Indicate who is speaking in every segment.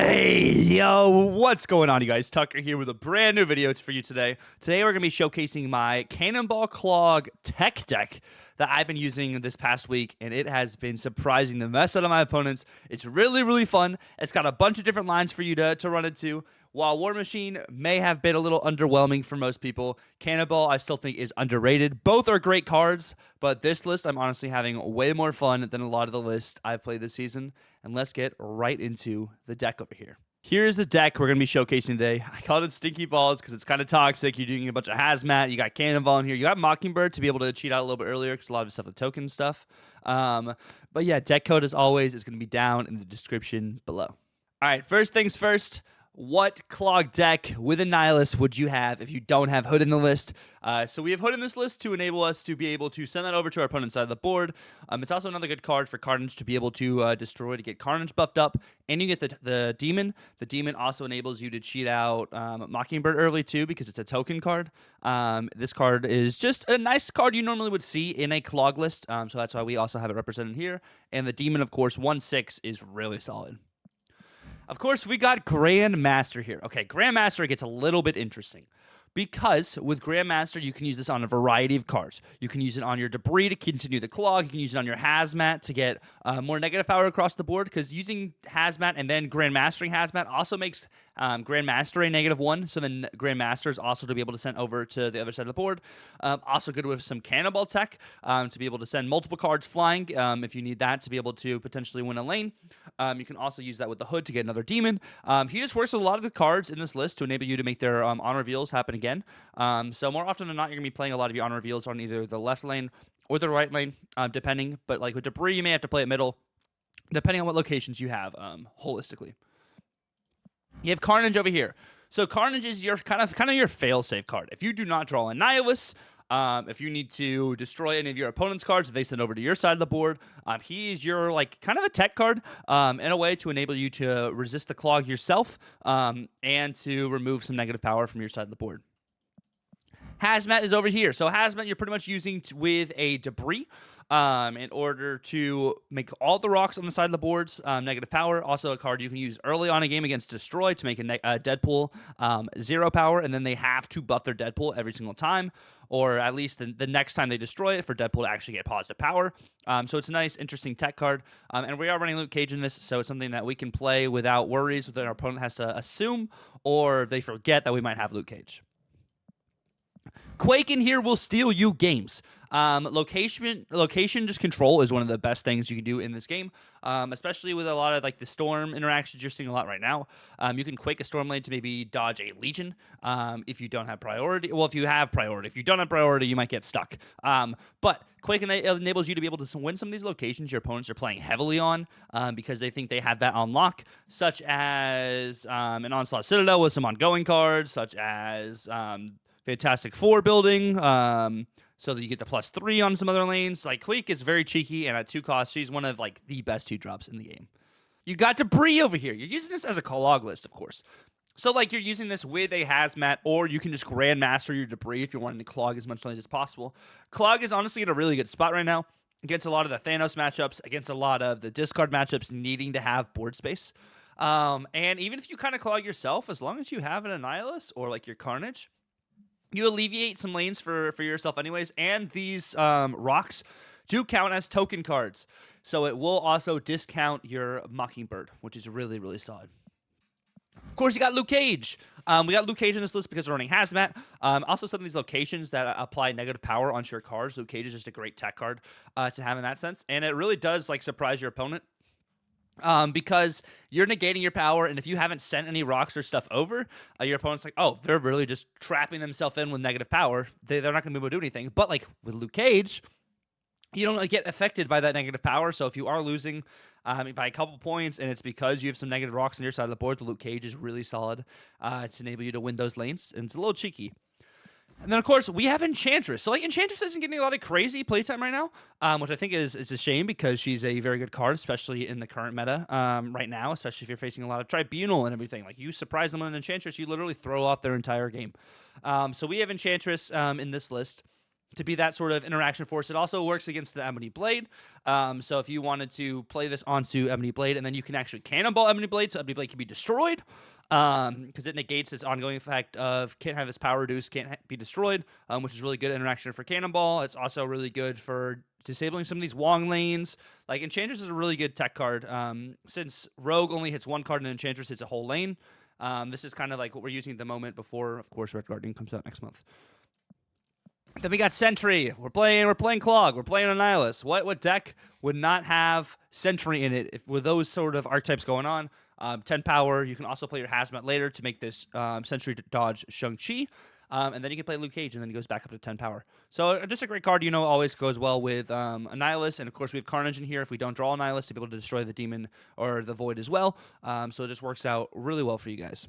Speaker 1: Hey, yo, what's going on, you guys? Tucker here with a brand new video for you today. Today, we're going to be showcasing my Cannonball Clog tech deck that I've been using this past week, and it has been surprising the mess out of my opponents. It's really, really fun. It's got a bunch of different lines for you to run into. While War Machine may have been a little underwhelming for most people, Cannonball I still think is underrated. Both are great cards, but this list I'm honestly having way more fun than a lot of the lists I've played this season. And let's get right into the deck over here. Here's the deck we're going to be showcasing today. I called it Stinky Balls because it's kind of toxic. You're doing a bunch of Hazmat. You got Cannonball in here. You got Mockingbird to be able to cheat out a little bit earlier because a lot of stuff with token stuff. But yeah, deck code as always is going to be down in the description below. All right, first things first. What Clog deck with a Nihilist would you have if you don't have Hood in the list? So we have Hood in this list to enable us to be able to send that over to our opponent's side of the board. It's also another good card for Carnage to be able to destroy to get Carnage buffed up. And you get the Demon. The Demon also enables you to cheat out Mockingbird early too because it's a token card. This card is just a nice card you normally would see in a Clog list. So that's why we also have it represented here. And the Demon, of course, 1/6 is really solid. Of course, we got Grandmaster here. Okay, Grandmaster gets a little bit interesting because with Grandmaster, you can use this on a variety of cards. You can use it on your Debris to continue the Clog. You can use it on your Hazmat to get more negative power across the board because using Hazmat and then Grandmastering Hazmat also makes Grandmaster a -1. So then Grandmaster is also to be able to send over to the other side of the board. Also good with some Cannonball tech to be able to send multiple cards flying if you need that to be able to potentially win a lane. You can also use that with the Hood to get another Demon. He just works with a lot of the cards in this list to enable you to make their on reveals happen again. So more often than not, you're going to be playing a lot of your on reveals on either the left lane or the right lane, depending. But like with Debris, you may have to play it middle, depending on what locations you have holistically. You have Carnage over here. So Carnage is your kind of your fail-safe card. If you do not draw a Nihilist, if you need to destroy any of your opponent's cards, if they send over to your side of the board, he is your kind of a tech card in a way to enable you to resist the Clog yourself and to remove some negative power from your side of the board. Hazmat is over here. So Hazmat you're pretty much using with a Debris in order to make all the rocks on the side of the boards negative power. Also a card you can use early on a game against Destroy to make a Deadpool 0 power, and then they have to buff their Deadpool every single time, or at least the next time they destroy it for Deadpool to actually get positive power. So it's a nice, interesting tech card. And we are running Luke Cage in this, so it's something that we can play without worries that our opponent has to assume, or they forget that we might have Luke Cage. Quake in here will steal you games. Location just control is one of the best things you can do in this game, especially with a lot of the storm interactions you're seeing a lot right now. You can Quake a storm lane to maybe dodge a Legion if you don't have priority. Well, if you have priority. If you don't have priority, you might get stuck. But Quake enables you to be able to win some of these locations your opponents are playing heavily on because they think they have that on lock, such as an Onslaught Citadel with some ongoing cards, such as Fantastic Four building, so that you get the +3 on some other lanes. Quake is very cheeky, and at 2 costs, she's one of the best 2-drops in the game. You got Debris over here. You're using this as a Clog list, of course. So you're using this with a Hazmat, or you can just Grandmaster your Debris if you're wanting to Clog as much lanes as possible. Clog is honestly in a really good spot right now against a lot of the Thanos matchups, against a lot of the discard matchups needing to have board space. And even if you kind of Clog yourself, as long as you have an Annihilus or your Carnage, you alleviate some lanes for yourself anyways, and these rocks do count as token cards. So it will also discount your Mockingbird, which is really, really solid. Of course, you got Luke Cage. We got Luke Cage in this list because we're running Hazmat. Also, some of these locations that apply negative power onto your cards. Luke Cage is just a great tech card to have in that sense. And it really does surprise your opponent. Because you're negating your power, and if you haven't sent any rocks or stuff over, your opponent's oh, they're really just trapping themselves in with negative power. They're not going to be able to do anything. But with Luke Cage, you don't get affected by that negative power. So if you are losing by a couple points, and it's because you have some negative rocks on your side of the board, the Luke Cage is really solid to enable you to win those lanes, and it's a little cheeky. And then, of course, we have Enchantress. So, Enchantress isn't getting a lot of crazy playtime right now, which I think is a shame because she's a very good card, especially in the current meta right now, especially if you're facing a lot of Tribunal and everything. You surprise them with an Enchantress, you literally throw off their entire game. So we have Enchantress in this list. to be that sort of interaction force. It also works against the Ebony Blade. So if you wanted to play this onto Ebony Blade, and then you can actually Cannonball Ebony Blade, so Ebony Blade can be destroyed, because it negates its ongoing effect of can't have its power reduced, can't be destroyed, which is really good interaction for Cannonball. It's also really good for disabling some of these Wong lanes. Like, Enchantress is a really good tech card. Since Rogue only hits one card and Enchantress hits a whole lane, this is kind of like what we're using at the moment before, of course, Red Guardian comes out next month. Then we got Sentry. We're playing Clog. We're playing Annihilus. What deck would not have Sentry in it with those sort of archetypes going on? 10 power. You can also play your Hazmat later to make this Sentry dodge Shang-Chi. And then you can play Luke Cage, and then he goes back up to 10 power. So just a great card, always goes well with Annihilus. And, of course, we have Carnage in here if we don't draw Annihilus to be able to destroy the Demon or the Void as well. So it just works out really well for you guys.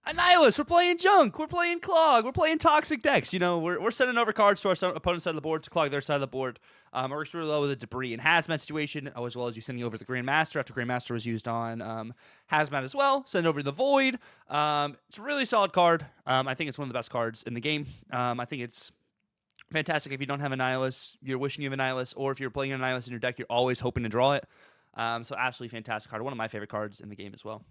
Speaker 1: Annihilus, we're playing junk, we're playing Clog, we're playing toxic decks. We're sending over cards to our opponent's side of the board to clog their side of the board. It works really well with the debris and Hazmat situation, as well as you sending over the Grandmaster after Grandmaster was used on Hazmat as well. Send over the Void. It's a really solid card. I think it's one of the best cards in the game. I think it's fantastic if you don't have Annihilus, you're wishing you have Annihilus, or if you're playing Annihilus in your deck, you're always hoping to draw it. So absolutely fantastic card. One of my favorite cards in the game as well.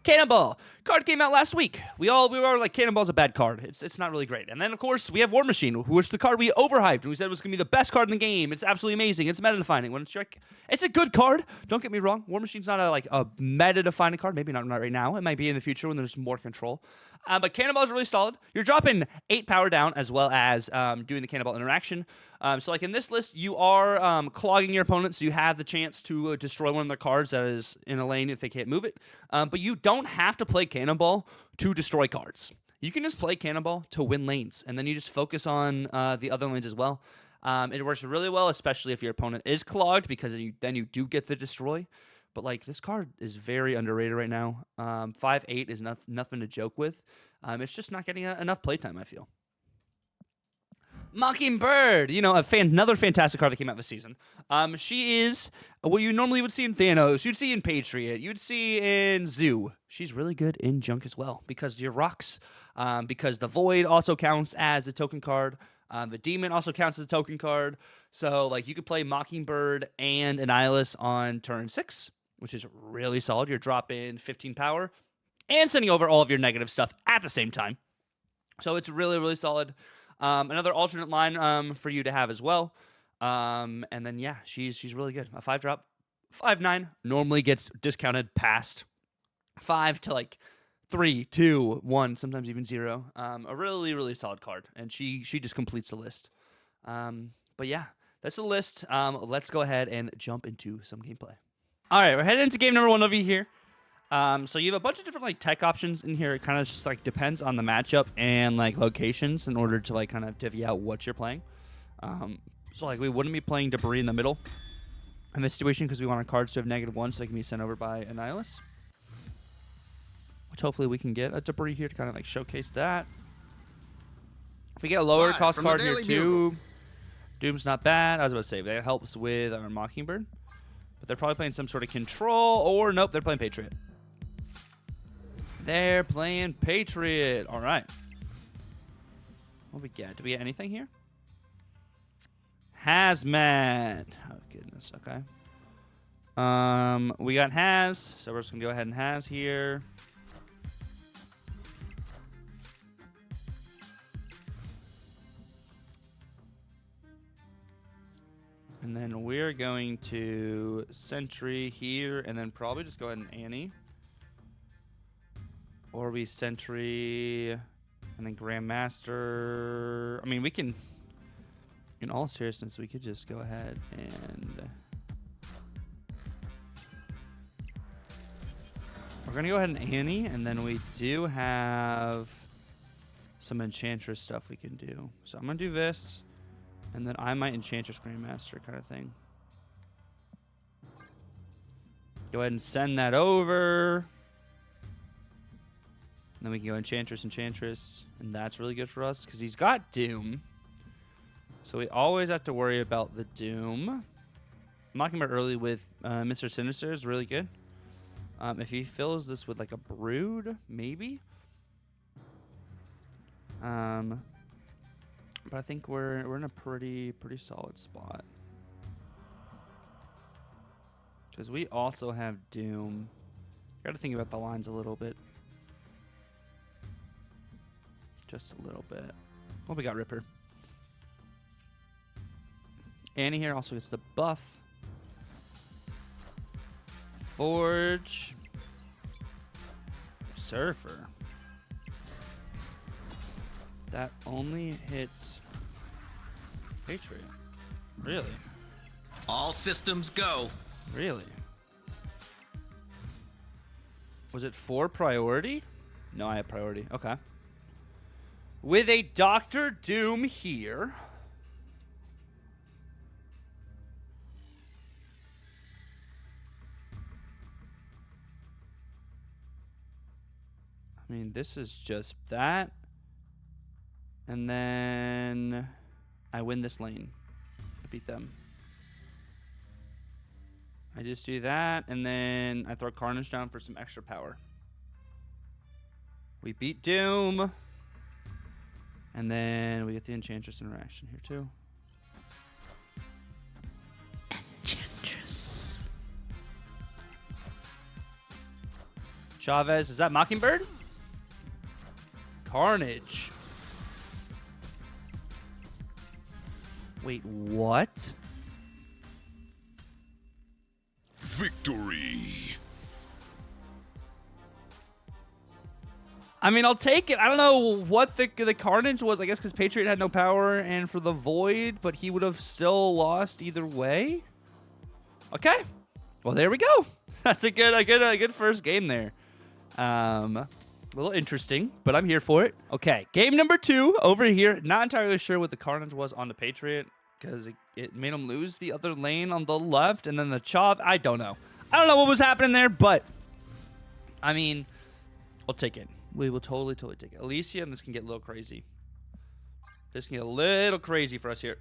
Speaker 1: Cannonball card came out last week. We were like, Cannonball's a bad card. It's not really great. And then, of course, we have War Machine, which is the card we overhyped and we said was going to be the best card in the game. It's absolutely amazing. It's meta defining. When it's a good card. Don't get me wrong. War Machine's not a meta defining card. Maybe not right now. It might be in the future when there's more control. But Cannonball is really solid. You're dropping 8 power down as well as doing the Cannonball interaction. So like in this list, you are clogging your opponent, so you have the chance to destroy one of their cards that is in a lane if they can't move it. But you don't have to play Cannonball to destroy cards. You can just play Cannonball to win lanes, and then you just focus on the other lanes as well. It works really well, especially if your opponent is clogged, because then you do get the destroy. But like, this card is very underrated right now. 5/8 is nothing to joke with. It's just not getting enough playtime, I feel. Mockingbird, another fantastic card that came out this season. She is what you normally would see in Thanos, you'd see in Patriot, you'd see in Zoo. She's really good in Junk as well, because your rocks, because the Void also counts as a token card. The Demon also counts as a token card. So, like, you could play Mockingbird and Annihilus on turn 6, which is really solid. You're dropping 15 power and sending over all of your negative stuff at the same time. So it's really, really solid. Another alternate line for you to have as well. And then, yeah, she's really good. A 5-drop, 5/9 normally gets discounted past 5 to like 3, 2, 1, sometimes even 0. A really, really solid card, and she just completes the list. But yeah, that's the list. Let's go ahead and jump into some gameplay. All right, we're heading into game number 1 over here. So you have a bunch of different like tech options in here. It kind of just like depends on the matchup and like locations in order to like kind of divvy out what you're playing. So like we wouldn't be playing debris in the middle in this situation because we want our cards to have -1 so they can be sent over by Annihilus. Which hopefully we can get a debris here to kind of like showcase that. If we get a lower cost card here too, Doom's not bad. I was about to say that helps with our Mockingbird. But they're probably playing some sort of control, or nope, they're playing Patriot. They're playing Patriot. All right. What do we get? Do we get anything here? Hazmat. Oh, goodness. Okay. We got Haz, so we're just going to go ahead and Haz here. And then we're going to Sentry here, and then probably just go ahead and Annie. Or we Sentry, and then Grandmaster. I mean, we can, in all seriousness, we could just go ahead and... We're going to go ahead and Annie, and then we do have some Enchantress stuff we can do. So I'm going to do this, and then I might Enchantress Grandmaster kind of thing. Go ahead and send that over. And then we can go Enchantress, and that's really good for us because he's got Doom. So we always have to worry about the Doom. Mockingbird early with Mr. Sinister is really good. If he fills this with like a Brood, maybe. But I think we're in a pretty solid spot. Because we also have Doom. Got to think about the lines a little bit. Just a little bit. Well, we got Ripper. Annie here also gets the buff. Forge. Surfer. That only hits Patriot. Really?
Speaker 2: All systems go.
Speaker 1: Really? Was it 4 priority? No, I had priority. Okay. With a Dr. Doom here. I mean, this is just that. And then I win this lane. I beat them. I just do that, and then I throw Carnage down for some extra power. We beat Doom. And then we get the Enchantress interaction here, too.
Speaker 2: Enchantress.
Speaker 1: Chavez, is that Mockingbird? Carnage. Wait, what?
Speaker 3: Victory.
Speaker 1: I mean, I'll take it. I don't know what the Carnage was. I guess because Patriot had no power, and for the Void, but he would have still lost either way. Okay. Well, there we go. That's a good first game there. A little interesting, but I'm here for it. Okay, game number 2 over here. Not entirely sure what the Carnage was on the Patriot because it made him lose the other lane on the left, and then the Chav. I don't know. I don't know what was happening there, but I mean, I'll take it. We will totally take it. Alicia, and this can get a little crazy. This can get a little crazy for us here.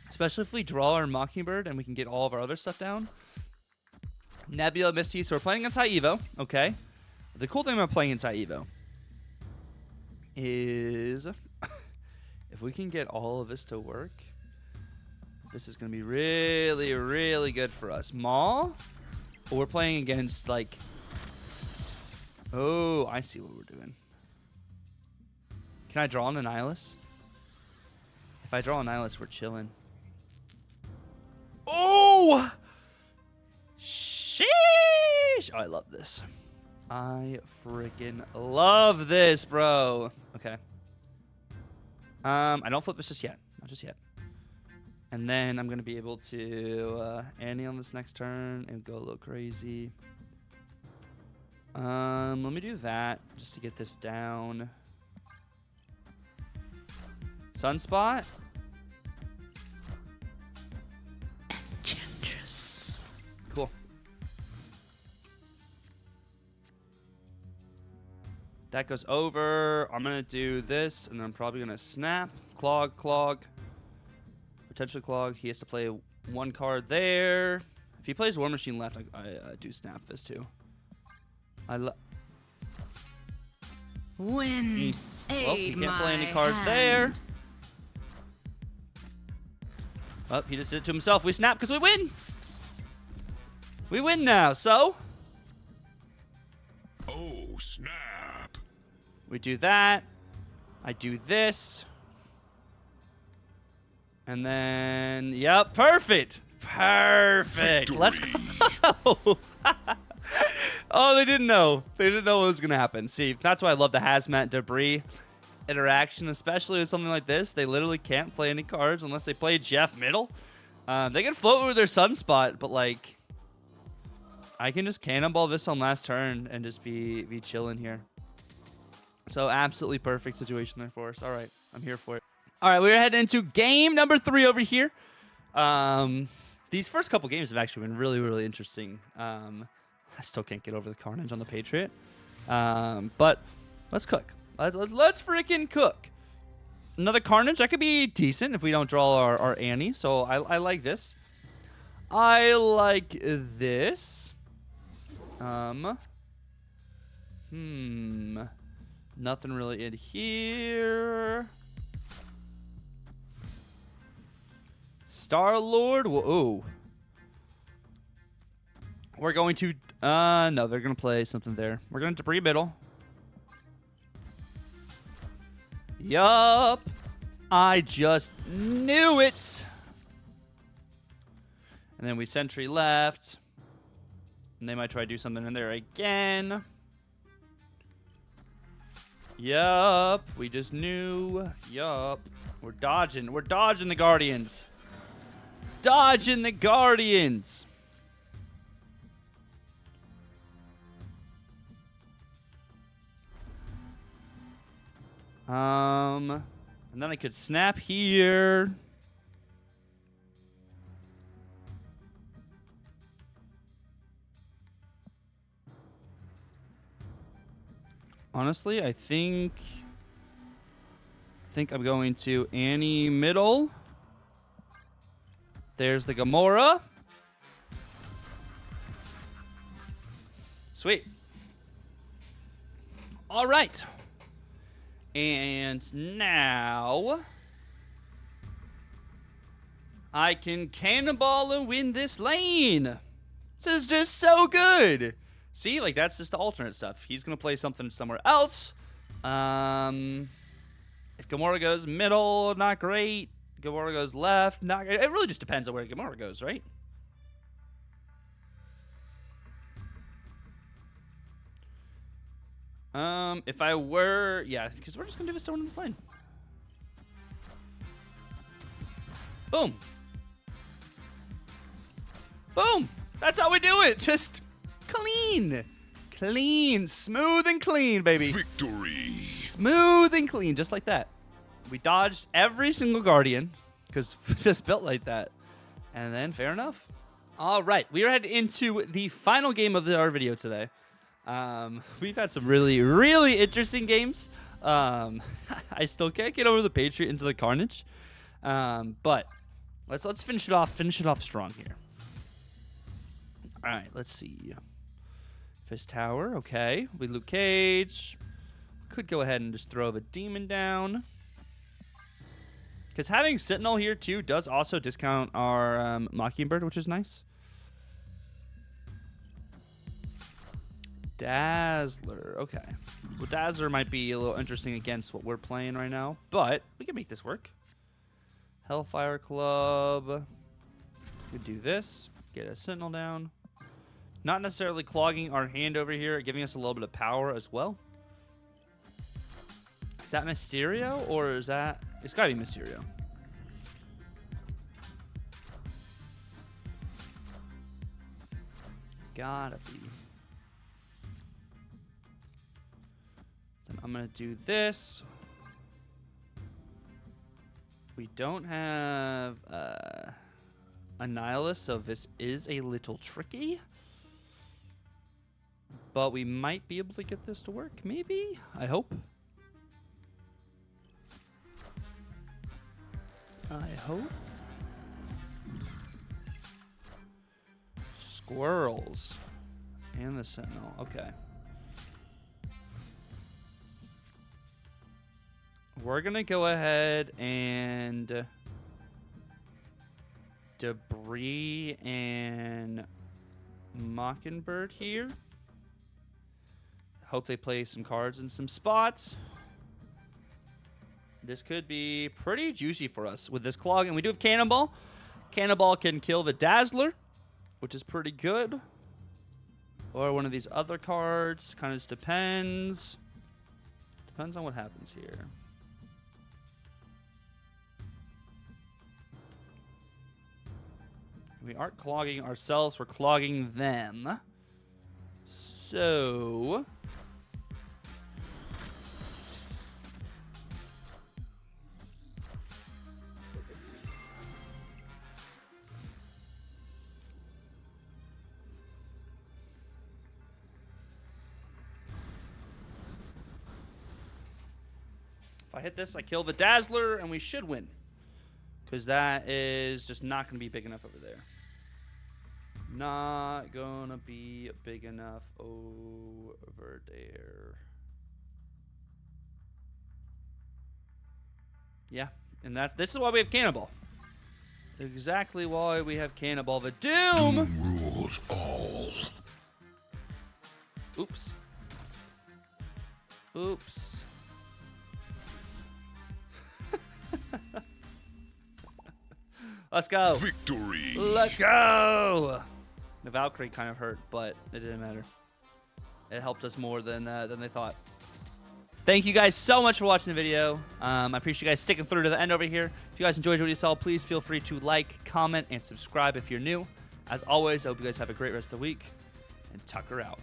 Speaker 1: Especially if we draw our Mockingbird and we can get all of our other stuff down. Nebula, Misty. So we're playing against High Evo. Okay. The cool thing about playing against High Evo is if we can get all of this to work, this is going to be really, really good for us. Maul? But we're playing against, like... Oh, I see what we're doing. Can I draw an Annihilus? If I draw an Annihilus, we're chilling. Oh! Sheesh! Oh, I love this. I freaking love this, bro. Okay. I don't flip this just yet. Not just yet. And then I'm going to be able to Annie on this next turn and go a little crazy. Let me do that just to get this down. Sunspot.
Speaker 2: Enchantress.
Speaker 1: Cool. That goes over. I'm going to do this, and then I'm probably going to snap. Clog. Potentially Clog. He has to play 1 card there. If he plays War Machine left, I do snap this too.
Speaker 2: Wind.
Speaker 1: Well, he can't play any cards there. Well, he just did it to himself. We snap because we win. We win now, so.
Speaker 3: Oh, snap.
Speaker 1: We do that. I do this. And then, yep, perfect. Perfect.
Speaker 3: Victory.
Speaker 1: Let's go. Oh, they didn't know. They didn't know what was going to happen. See, that's why I love the Hazmat Debris interaction, especially with something like this. They literally can't play any cards unless they play Jeff Middle. They can float with their Sunspot, but, like, I can just Cannonball this on last turn and just be chilling here. So, absolutely perfect situation there for us. All right, I'm here for it. All right, we're heading into game number 3 over here. These first couple games have actually been really, really interesting. I still can't get over the Carnage on the Patriot. But let's cook. Let's freaking cook. Another Carnage. That could be decent if we don't draw our Annie. So I like this. I like this.
Speaker 3: Hmm.
Speaker 1: Nothing really in here. Star-Lord. Ooh. We're going to... no, they're going to play something there. We're going to debris middle. Yup. I just knew it. And then we sentry left. And they might try to do something in there again. Yup. We just knew. Yup. We're dodging. We're dodging the Guardians. Dodging the Guardians. And then I could snap here. Honestly, I think I'm going to Annie middle. There's the Gamora. Sweet. All right. And now I can cannonball and win this lane. This is just so good. See, like that's just the alternate stuff. He's gonna play something somewhere else. If Gamora goes middle, not great. Gamora goes left, not great. It really just depends on where Gamora goes, right? If I were, yeah, because we're just gonna do a stone in this lane. Boom. Boom. That's how we do it. Just clean. Clean. Smooth and clean, baby.
Speaker 3: Victory.
Speaker 1: Smooth and clean, just like that. We dodged every single Guardian because we just built like that. And then, fair enough. All right, we are heading into the final game of our video today. We've had some really, really interesting games. I still can't get over the Patriot into the Carnage. But let's finish it off. Finish it off strong here. All right, let's see. Fist Tower, okay. We Luke Cage. Could go ahead and just throw the Demon down. Because having Sentinel here, too, does also discount our Mockingbird, which is nice. Dazzler, okay. Well, Dazzler might be a little interesting against what we're playing right now, but we can make this work. Hellfire Club. Could do this. Get a Sentinel down. Not necessarily clogging our hand over here, giving us a little bit of power as well. Is that Mysterio, or is that... It's gotta be Mysterio. Gotta be. Then I'm gonna do this. We don't have a Nihilus, so this is a little tricky. But we might be able to get this to work, maybe? I hope. I hope. Squirrels. And the Sentinel. Okay. We're going to go ahead and debris and Mockingbird here. Hope they play some cards in some spots. This could be pretty juicy for us with this Clog. And we do have Cannonball. Cannonball can kill the Dazzler, which is pretty good. Or one of these other cards. Kind of just depends. Depends on what happens here. We aren't clogging ourselves. We're clogging them. So... if I hit this, I kill the Dazzler, and we should win. Because that is just not going to be big enough over there. Not going to be big enough over there. Yeah, and this is why we have Cannonball. exactly why we have Cannonball the Doom.
Speaker 3: Rules all.
Speaker 1: Oops. Oops. Let's go.
Speaker 3: Victory.
Speaker 1: Let's go. The Valkyrie kind of hurt, but it didn't matter. It helped us more than they thought. Thank you guys so much for watching the video. I appreciate you guys sticking through to the end over here. If you guys enjoyed what you saw, please feel free to like, comment, and subscribe if you're new. As always, I hope you guys have a great rest of the week. And Tucker out.